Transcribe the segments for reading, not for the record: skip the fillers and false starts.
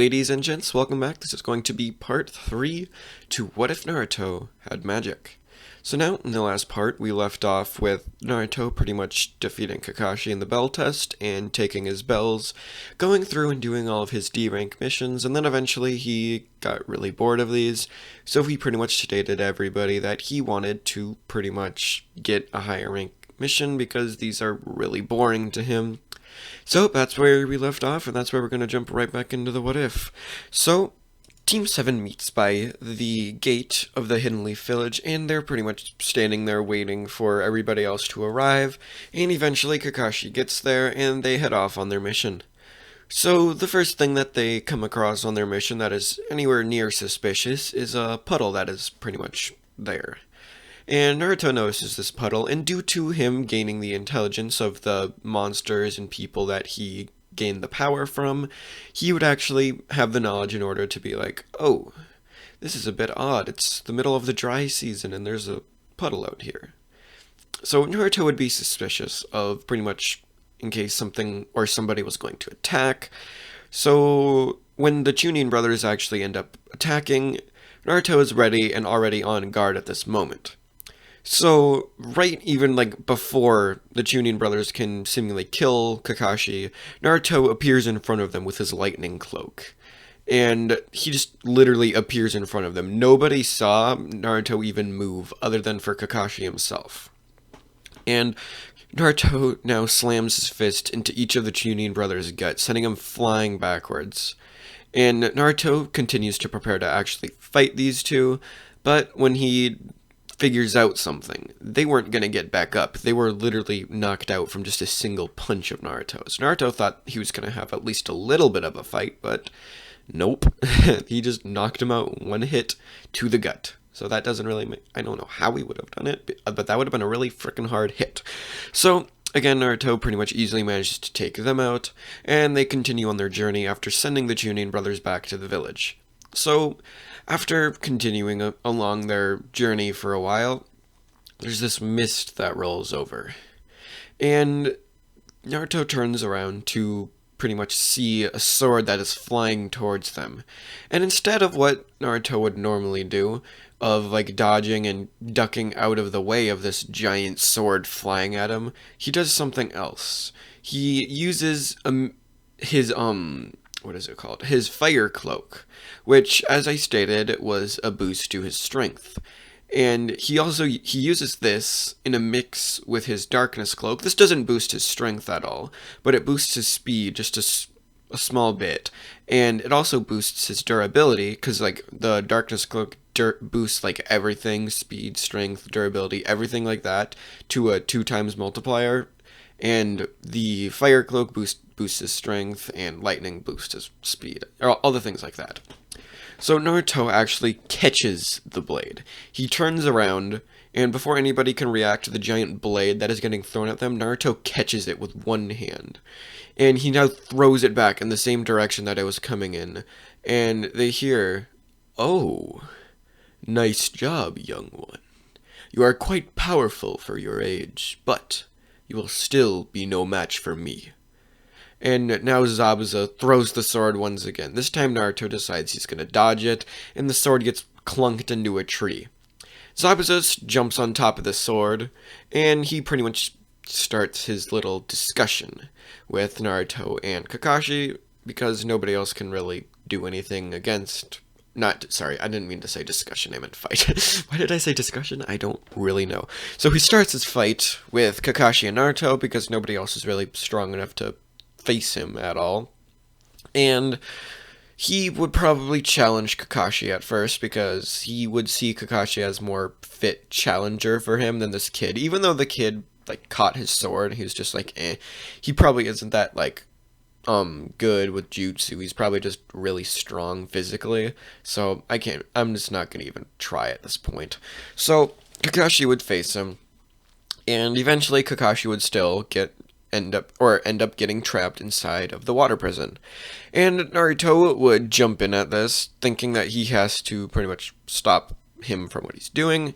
ladies and gents, welcome back. This is going to be part 3 to What If Naruto Had Magic. So now, in the last part, we left off with Naruto pretty much defeating Kakashi in the bell test and taking his bells, going through and doing all of his D-rank missions, and then eventually he got really bored of these, so he pretty much stated to everybody that he wanted to pretty much get a higher rank mission because these are really boring to him. So that's where we left off, and that's where we're going to jump right back into the what if. So, Team 7 meets by the gate of the Hidden Leaf Village, and they're pretty much standing there waiting for everybody else to arrive, and eventually Kakashi gets there, and they head off on their mission. So, the first thing that they come across on their mission that is anywhere near suspicious is a puddle that is pretty much there. And Naruto notices this puddle, and due to him gaining the intelligence of the monsters and people that he gained the power from, he would actually have the knowledge in order to be like, oh, this is a bit odd. It's the middle of the dry season, and there's a puddle out here. So Naruto would be suspicious of pretty much in case something or somebody was going to attack. So when the Chunin brothers actually end up attacking, Naruto is ready and already on guard at this moment. So, right even like before the Chunin brothers can seemingly kill Kakashi, Naruto appears in front of them with his lightning cloak. And he just literally appears in front of them. Nobody saw Naruto even move other than for Kakashi himself. And Naruto now slams his fist into each of the Chunin brothers' guts, sending him flying backwards. And Naruto continues to prepare to actually fight these two, but when he figures out something, they weren't going to get back up. They were literally knocked out from just a single punch of Naruto's. Naruto thought he was going to have at least a little bit of a fight, but nope. He just knocked him out one hit to the gut. So that doesn't really make... I don't know how he would have done it, but that would have been a really freaking hard hit. So, again, Naruto pretty much easily manages to take them out, and they continue on their journey after sending the Chunin brothers back to the village. So, after continuing along their journey for a while, there's this mist that rolls over. And Naruto turns around to pretty much see a sword that is flying towards them. And instead of what Naruto would normally do, of like dodging and ducking out of the way of this giant sword flying at him, he does something else. He uses his what is it called? His fire cloak, which, as I stated, was a boost to his strength. And he uses this in a mix with his darkness cloak. This doesn't boost his strength at all, but it boosts his speed just a small bit. And it also boosts his durability, because like the darkness cloak boosts like everything, speed, strength, durability, everything like that, to a 2 times multiplier. And the fire cloak boosts his strength, and lightning boosts his speed, or all the things like that. So Naruto actually catches the blade. He turns around, and before anybody can react to the giant blade that is getting thrown at them, Naruto catches it with one hand. And he now throws it back in the same direction that it was coming in. And they hear, "Oh, nice job, young one. You are quite powerful for your age, but you will still be no match for me." And now Zabuza throws the sword once again. This time Naruto decides he's going to dodge it, and the sword gets clunked into a tree. Zabuza jumps on top of the sword, and he pretty much starts his little discussion with Naruto and Kakashi, because nobody else can really do anything against... Sorry, I didn't mean to say discussion, I meant fight. Why did I say discussion? I don't really know. So he starts his fight with Kakashi and Naruto, because nobody else is really strong enough to face him at all. And he would probably challenge Kakashi at first, because he would see Kakashi as more fit challenger for him than this kid. Even though the kid, like, caught his sword, he was just like, eh. He probably isn't that, like, good with jutsu. He's probably just really strong physically. So I'm just not gonna even try at this point. So Kakashi would face him, and eventually Kakashi would still end up getting trapped inside of the water prison. And Naruto would jump in at this, thinking that he has to pretty much stop him from what he's doing.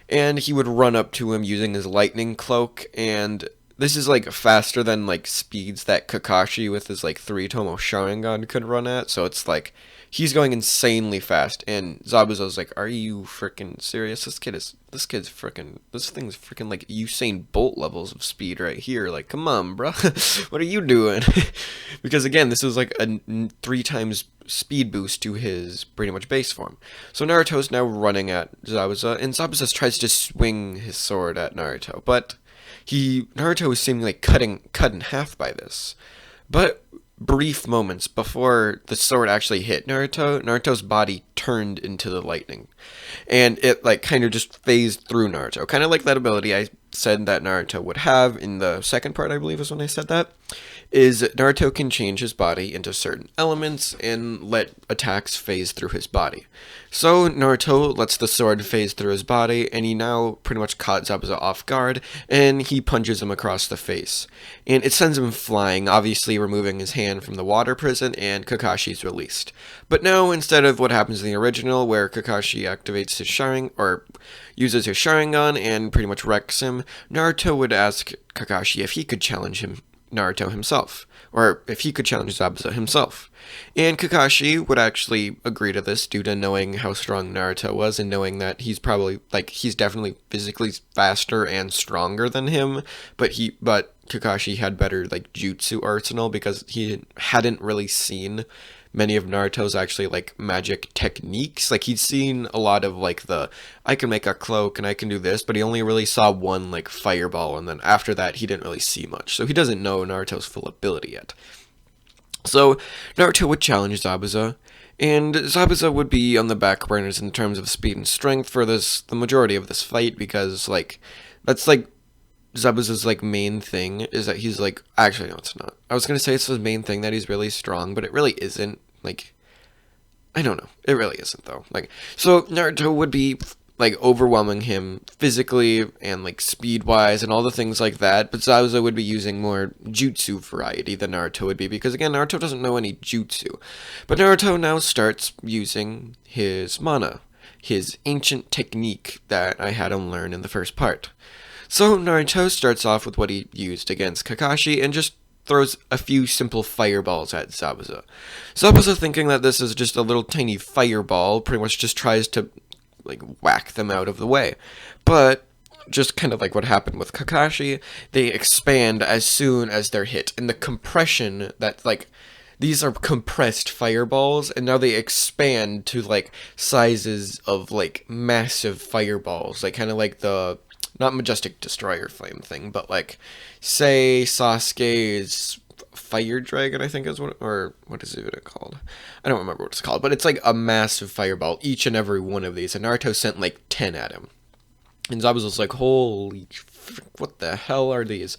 And he would run up to him using his lightning cloak, and this is like faster than like speeds that Kakashi with his like 3 Tomo Sharingan could run at. So it's like he's going insanely fast, and Zabuza's like, "Are you freaking serious? This thing's freaking like Usain Bolt levels of speed right here. Like, come on, bro, what are you doing?" Because again, this is like a 3 times speed boost to his pretty much base form. So Naruto's now running at Zabuza, and Zabuza tries to swing his sword at Naruto, but Naruto is seemingly cut in half by this. But brief moments before the sword actually hit Naruto's body turned into the lightning. And it like kind of just phased through Naruto. Kind of like that ability I said that Naruto would have in the second part, I believe is when I said that. Is Naruto can change his body into certain elements and let attacks phase through his body. So Naruto lets the sword phase through his body, and he now pretty much caught Zabuza off guard, and he punches him across the face. And it sends him flying, obviously removing his hand from the water prison, and Kakashi's released. But now, instead of what happens in the original, where Kakashi activates his or uses his Sharingan and pretty much wrecks him, Naruto would ask Kakashi if he could challenge Naruto himself, or if he could challenge Zabuza himself. And Kakashi would actually agree to this due to knowing how strong Naruto was and knowing that he's definitely physically faster and stronger than him, but Kakashi had better like jutsu arsenal because he hadn't really seen many of Naruto's actually like magic techniques. Like he'd seen a lot of like I can make a cloak and I can do this, but he only really saw one like fireball, and then after that he didn't really see much. So he doesn't know Naruto's full ability yet. So Naruto would challenge Zabuza, and Zabuza would be on the back burners in terms of speed and strength for the majority of this fight, because like that's like Zabuza's like main thing is that he's like, actually no, it's not. I was gonna say it's his main thing that he's really strong, but it really isn't. Like, I don't know, it really isn't though. Like, so Naruto would be like overwhelming him physically and like speed wise and all the things like that, but Zabuza would be using more jutsu variety than Naruto would be, because again, Naruto doesn't know any jutsu. But Naruto now starts using his mana, his ancient technique that I had him learn in the first part. So Naruto starts off with what he used against Kakashi and just throws a few simple fireballs at Zabuza. Zabuza, thinking that this is just a little tiny fireball, pretty much just tries to like whack them out of the way. But just kind of like what happened with Kakashi, they expand as soon as they're hit. And the compression that like these are compressed fireballs, and now they expand to like sizes of like massive fireballs, like kind of like the not Majestic Destroyer Flame thing, but like, say Sasuke's Fire Dragon, I think is what is it called? I don't remember what it's called, but it's like a massive fireball, each and every one of these, and Naruto sent like 10 at him. And Zabuza's like, holy frick, what the hell are these?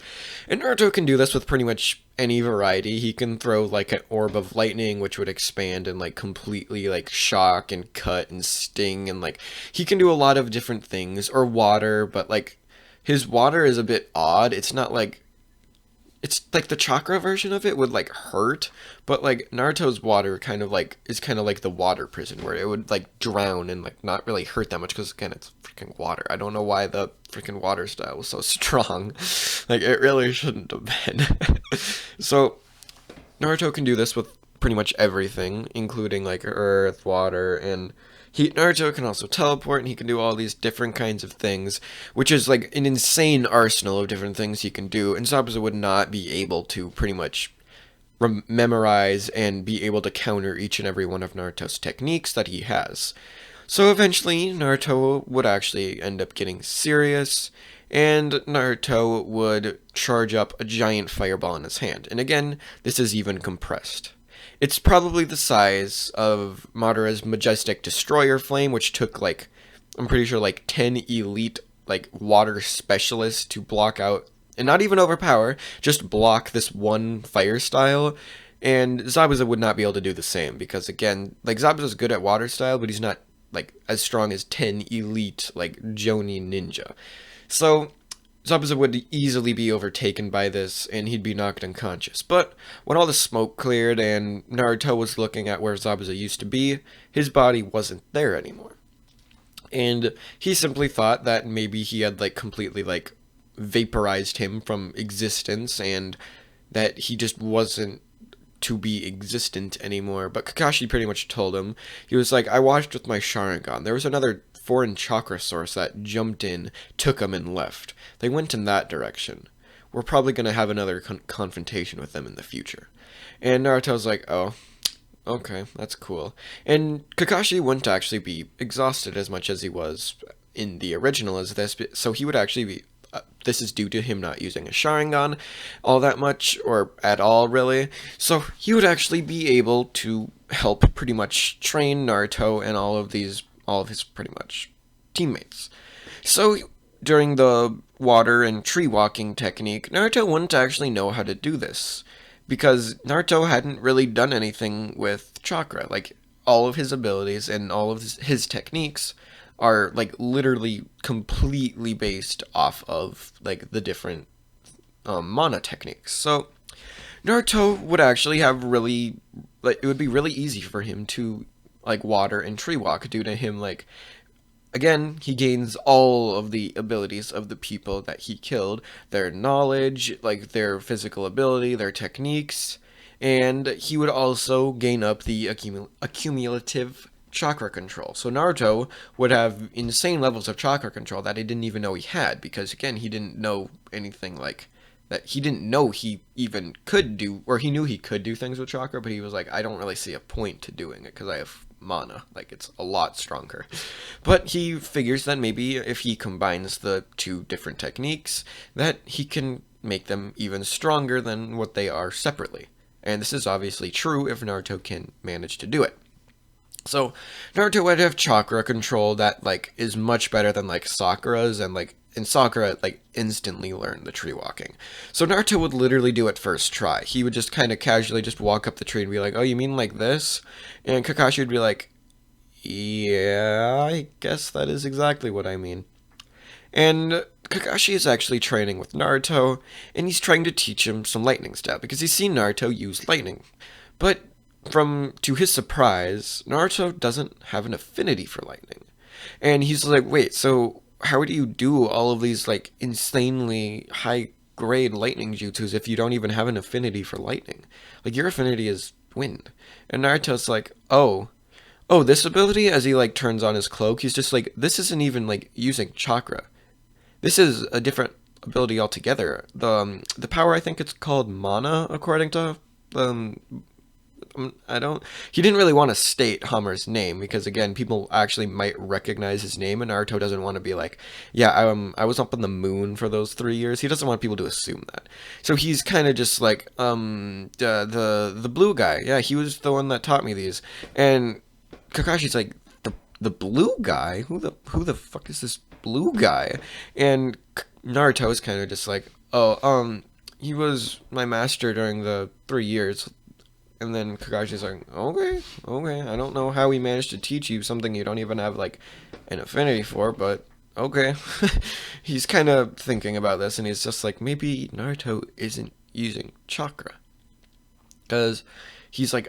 And Naruto can do this with pretty much any variety. He can throw like an orb of lightning, which would expand and like completely like shock and cut and sting, and like he can do a lot of different things. Or water, but like his water is a bit odd. It's like the chakra version of it would like hurt, but like Naruto's water is kind of like the water prison, where it would like drown and like not really hurt that much, because again, it's freaking water. I don't know why the freaking water style was so strong. Like, it really shouldn't have been. So Naruto can do this with pretty much everything, including like earth, water, and Naruto can also teleport, and he can do all these different kinds of things, which is like an insane arsenal of different things he can do, and Zabuza would not be able to pretty much memorize and be able to counter each and every one of Naruto's techniques that he has. So eventually, Naruto would actually end up getting serious, and Naruto would charge up a giant fireball in his hand. And again, this is even compressed. It's probably the size of Madara's Majestic Destroyer Flame, which took like, I'm pretty sure like 10 elite like water specialists to block out, and not even overpower, just block this one fire style. And Zabuza would not be able to do the same, because again, like Zabuza's good at water style, but he's not like as strong as 10 elite like Jonin ninja. So Zabuza would easily be overtaken by this, and he'd be knocked unconscious. But when all the smoke cleared and Naruto was looking at where Zabuza used to be, his body wasn't there anymore. And he simply thought that maybe he had like completely like vaporized him from existence, and that he just wasn't to be existent anymore. But Kakashi pretty much told him, he was like, I watched with my Sharingan. There was another foreign chakra source that jumped in, took him, and left. They went in that direction. We're probably going to have another confrontation with them in the future. And Naruto's like, oh, okay, that's cool. And Kakashi wouldn't actually be exhausted as much as he was in the original as this, so he would actually be, this is due to him not using a Sharingan all that much, or at all, really. So he would actually be able to help pretty much train Naruto and all of his pretty much teammates. So during the water and tree walking technique, Naruto wouldn't actually know how to do this, because Naruto hadn't really done anything with chakra. Like, all of his abilities and all of his techniques are, like, literally completely based off of, like, the different mana techniques. So Naruto would actually have really, like, it would be really easy for him to, like, water and tree walk due to him, like, again, he gains all of the abilities of the people that he killed, their knowledge, like their physical ability, their techniques, and he would also gain up the accumulative chakra control. So Naruto would have insane levels of chakra control that he didn't even know he had, because again, he didn't know anything like that. He didn't know he even could do, or he knew he could do things with chakra, but he was like, I don't really see a point to doing it because I have mana, like it's a lot stronger. But he figures that maybe if he combines the two different techniques, that he can make them even stronger than what they are separately. And this is obviously true if Naruto can manage to do it. So Naruto would have chakra control that, like, is much better than, like, Sakura's, and, like, in Sakura, like, instantly learned the tree walking. So Naruto would literally do it first try. He would just kind of casually just walk up the tree and be like, oh, you mean like this? And Kakashi would be like, yeah, I guess that is exactly what I mean. And Kakashi is actually training with Naruto, and he's trying to teach him some lightning style, because he's seen Naruto use lightning. But to his surprise, Naruto doesn't have an affinity for lightning. And he's like, wait, so how do you do all of these, like, insanely high grade lightning jutsus if you don't even have an affinity for lightning? Like, your affinity is wind. And Naruto's like, oh, this ability, as he, like, turns on his cloak, he's just like, this isn't even, like, using chakra. This is a different ability altogether. The power, I think it's called mana, according to, he didn't really want to state Hammer's name, because again, people actually might recognize his name, and Naruto doesn't want to be like, yeah, I was up on the moon for those 3 years. He doesn't want people to assume that. So he's kind of just like, the blue guy. Yeah, he was the one that taught me these. And Kakashi's like, the blue guy? Who the fuck is this blue guy? And Naruto is kind of just like, oh, he was my master during the 3 years. And then Kakashi's like, okay, I don't know how he managed to teach you something you don't even have, like, an affinity for, but okay. He's kind of thinking about this, and he's just like, maybe Naruto isn't using chakra. Because he's like,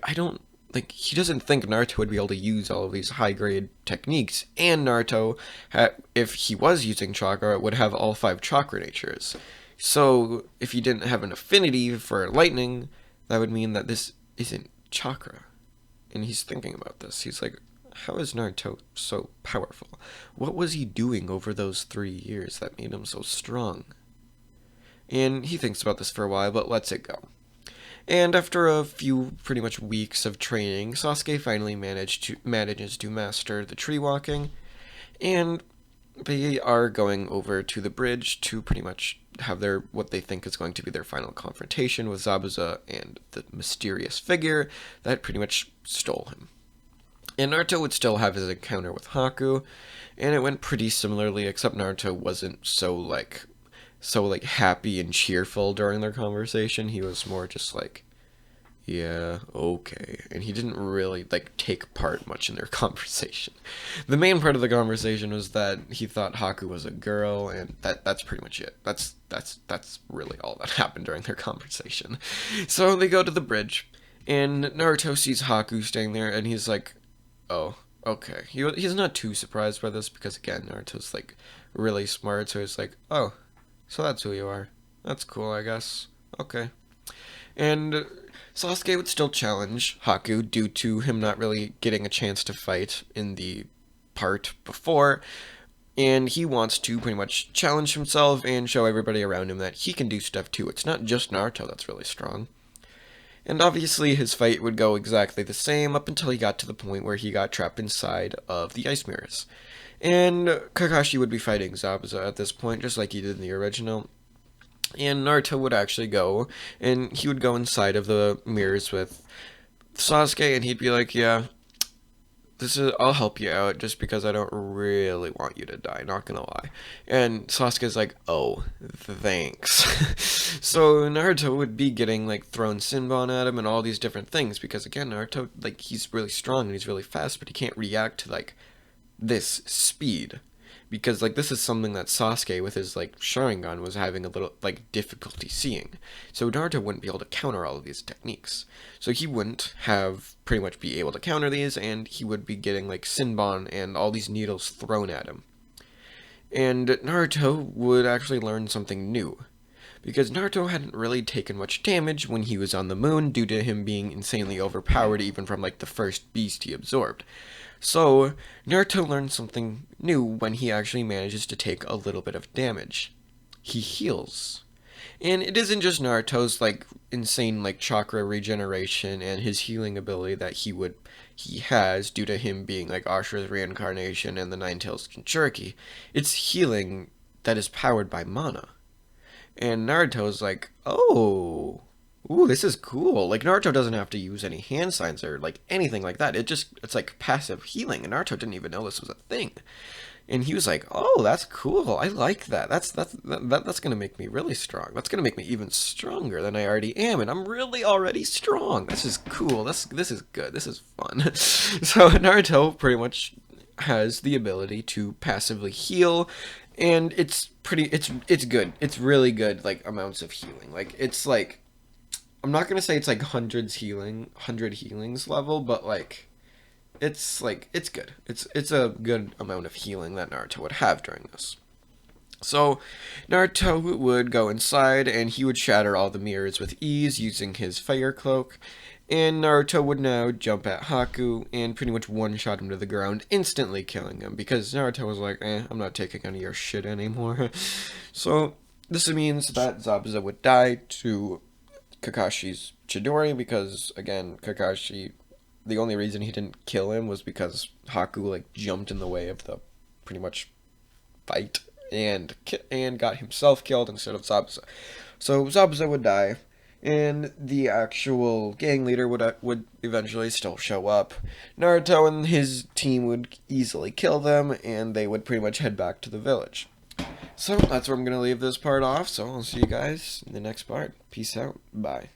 he doesn't think Naruto would be able to use all of these high-grade techniques, and Naruto, if he was using chakra, would have all 5 chakra natures. So, if he didn't have an affinity for lightning, that would mean that this isn't chakra. And he's thinking about this. He's like, how is Naruto so powerful? What was he doing over those 3 years that made him so strong? And he thinks about this for a while, but lets it go. And after a few pretty much weeks of training, Sasuke finally manages to master the tree walking, and they are going over to the bridge to pretty much have what they think is going to be their final confrontation with Zabuza and the mysterious figure that pretty much stole him. And Naruto would still have his encounter with Haku, and it went pretty similarly, except Naruto wasn't so happy and cheerful during their conversation. He was more just like, yeah, okay. And he didn't really, like, take part much in their conversation. The main part of the conversation was that he thought Haku was a girl, and that's pretty much it. That's really all that happened during their conversation. So they go to the bridge, and Naruto sees Haku staying there, and he's like, oh, okay. He's not too surprised by this, because again, Naruto's, like, really smart, so he's like, oh, So that's who you are. That's cool, I guess. Okay. And Sasuke would still challenge Haku due to him not really getting a chance to fight in the part before. And he wants to pretty much challenge himself and show everybody around him that he can do stuff too. It's not just Naruto that's really strong. And obviously, his fight would go exactly the same up until he got to the point where he got trapped inside of the ice mirrors. And Kakashi would be fighting Zabuza at this point, just like he did in the original. And Naruto would actually go, and he would go inside of the mirrors with Sasuke, and he'd be like, "Yeah, I'll help you out, just because I don't really want you to die, not gonna lie." And Sasuke's like, "Oh, thanks." So Naruto would be getting like thrown Sinbon at him and all these different things, because again, Naruto, like, he's really strong and he's really fast, but he can't react to like this speed, because like this is something that Sasuke with his like Sharingan was having a little like difficulty seeing. So Naruto wouldn't be able to counter all of these techniques. So he wouldn't have pretty much be able to counter these, and he would be getting like Sinbon and all these needles thrown at him. And Naruto would actually learn something new, because Naruto hadn't really taken much damage when he was on the moon due to him being insanely overpowered even from like the first beast he absorbed. So Naruto learns something new when he actually manages to take a little bit of damage. He heals. And it isn't just Naruto's like insane like chakra regeneration and his healing ability that he has due to him being like Ashura's reincarnation and the Nine-Tails Jinchuriki. It's healing that is powered by mana. And Naruto's like, "Oh, ooh, this is cool." Like, Naruto doesn't have to use any hand signs or like anything like that. It's like passive healing, and Naruto didn't even know this was a thing. And he was like, "Oh, that's cool. I like that. That's gonna make me really strong. That's gonna make me even stronger than I already am, and I'm really already strong. This is cool. This is good. This is fun." So Naruto pretty much has the ability to passively heal, and it's good. It's really good, like, amounts of healing. Like, it's like, I'm not gonna say it's like hundred healings level, but like it's good. It's a good amount of healing that Naruto would have during this. So Naruto would go inside and he would shatter all the mirrors with ease using his fire cloak. And Naruto would now jump at Haku and pretty much one-shot him to the ground, instantly killing him, because Naruto was like, I'm not taking any of your shit anymore. So this means that Zabuza would die to Kakashi's Chidori, because again, Kakashi, the only reason he didn't kill him was because Haku like jumped in the way of the pretty much fight and got himself killed instead of Zabuza. So Zabuza would die, and the actual gang leader would eventually still show up. Naruto and his team would easily kill them, and they would pretty much head back to the village. So that's where I'm going to leave this part off, so I'll see you guys in the next part. Peace out. Bye.